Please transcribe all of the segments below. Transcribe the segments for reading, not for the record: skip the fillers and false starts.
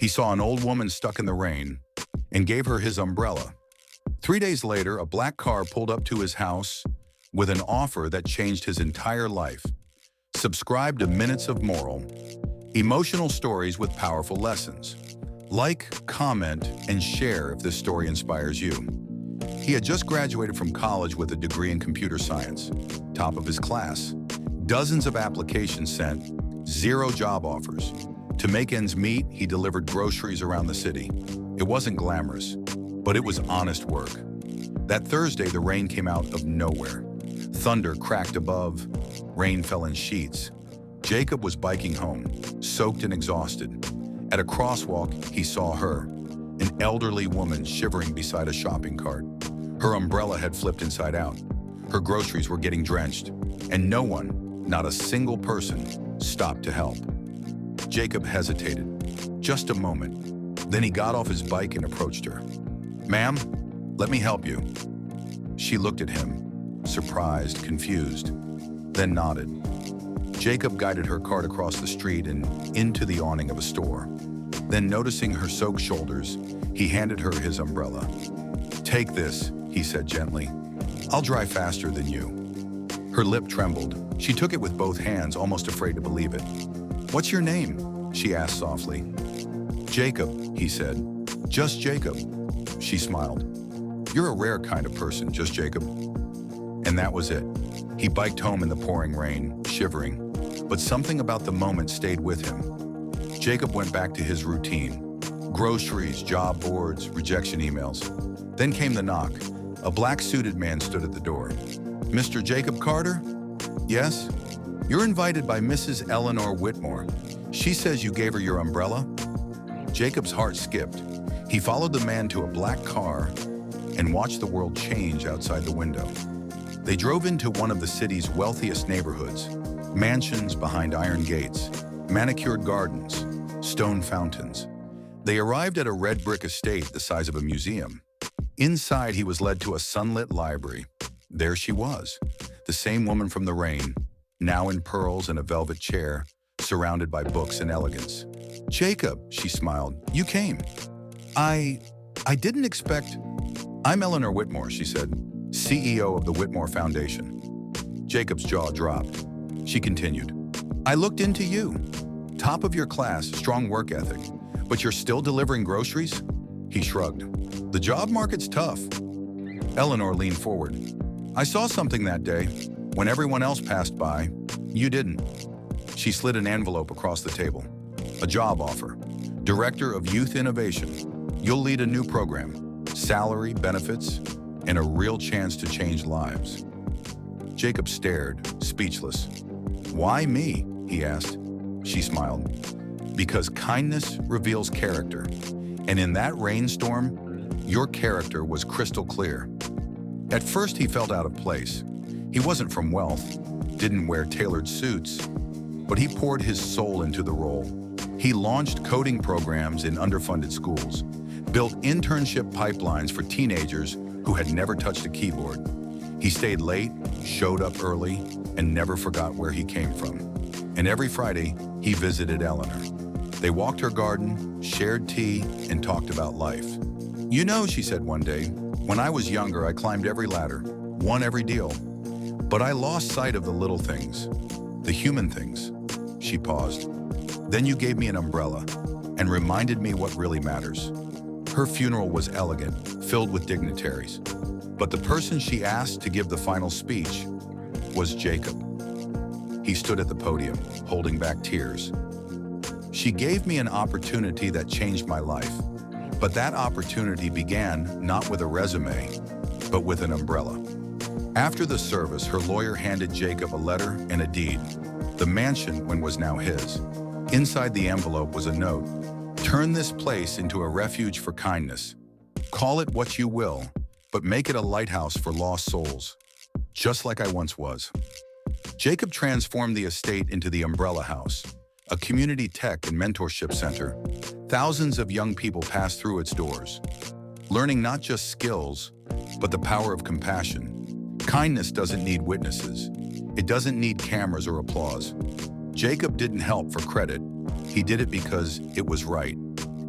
He saw an old woman stuck in the rain and gave her his umbrella. 3 days later, a black car pulled up to his house with an offer that changed his entire life. Subscribe to Minutes of Moral, emotional stories with powerful lessons. Like, comment, and share if this story inspires you. He had just graduated from college with a degree in computer science, top of his class. Dozens of applications sent, 0 job offers. To make ends meet, he delivered groceries around the city. It wasn't glamorous, but it was honest work. That Thursday, the rain came out of nowhere. Thunder cracked above, rain fell in sheets. Jacob was biking home, soaked and exhausted. At a crosswalk, he saw her, an elderly woman shivering beside a shopping cart. Her umbrella had flipped inside out. Her groceries were getting drenched, and no one, not a single person, stopped to help. Jacob hesitated, just a moment. Then he got off his bike and approached her. "Ma'am, let me help you." She looked at him, surprised, confused, then nodded. Jacob guided her cart across the street and into the awning of a store. Then, noticing her soaked shoulders, he handed her his umbrella. "Take this," he said gently. "I'll dry faster than you." Her lip trembled. She took it with both hands, almost afraid to believe it. "What's your name?" she asked softly. "Jacob," he said. "Just Jacob." She smiled. "You're a rare kind of person, just Jacob." And that was it. He biked home in the pouring rain, shivering, but something about the moment stayed with him. Jacob went back to his routine. Groceries, job boards, rejection emails. Then came the knock. A black-suited man stood at the door. "Mr. Jacob Carter?" "Yes?" "You're invited by Mrs. Eleanor Whitmore. She says you gave her your umbrella." Jacob's heart skipped. He followed the man to a black car and watched the world change outside the window. They drove into one of the city's wealthiest neighborhoods. Mansions behind iron gates, manicured gardens, stone fountains. They arrived at a red brick estate the size of a museum. Inside, he was led to a sunlit library. There she was, the same woman from the rain, now in pearls and a velvet chair, surrounded by books and elegance. "Jacob," she smiled, "you came." I didn't expect..." "I'm Eleanor Whitmore," she said, "CEO of the Whitmore Foundation." Jacob's jaw dropped. She continued, "I looked into you. Top of your class, strong work ethic, but you're still delivering groceries?" He shrugged. "The job market's tough." Eleanor leaned forward. "I saw something that day. When everyone else passed by, you didn't." She slid an envelope across the table. "A job offer. Director of Youth Innovation. You'll lead a new program. Salary, benefits, and a real chance to change lives." Jacob stared, speechless. "Why me?" he asked. She smiled. "Because kindness reveals character. And in that rainstorm, your character was crystal clear." At first, he felt out of place. He wasn't from wealth, didn't wear tailored suits, but he poured his soul into the role. He launched coding programs in underfunded schools, built internship pipelines for teenagers who had never touched a keyboard. He stayed late, showed up early, and never forgot where he came from. And every Friday, he visited Eleanor. They walked her garden, shared tea, and talked about life. "You know," she said one day, "when I was younger, I climbed every ladder, won every deal. But I lost sight of the little things, the human things." She paused. "Then you gave me an umbrella and reminded me what really matters." Her funeral was elegant, filled with dignitaries. But the person she asked to give the final speech was Jacob. He stood at the podium, holding back tears. "She gave me an opportunity that changed my life. But that opportunity began not with a resume, but with an umbrella." After the service, her lawyer handed Jacob a letter and a deed. The mansion was now his. Inside the envelope was a note. "Turn this place into a refuge for kindness. Call it what you will, but make it a lighthouse for lost souls, just like I once was." Jacob transformed the estate into the Umbrella House, a community tech and mentorship center. Thousands of young people passed through its doors, learning not just skills, but the power of compassion. Kindness doesn't need witnesses. It doesn't need cameras or applause. Jacob didn't help for credit. He did it because it was right.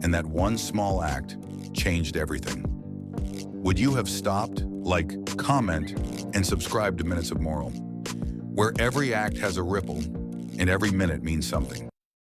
and that one small act changed everything. Would you have stopped, like, comment, and subscribe to Minutes of Moral, where every act has a ripple and every minute means something?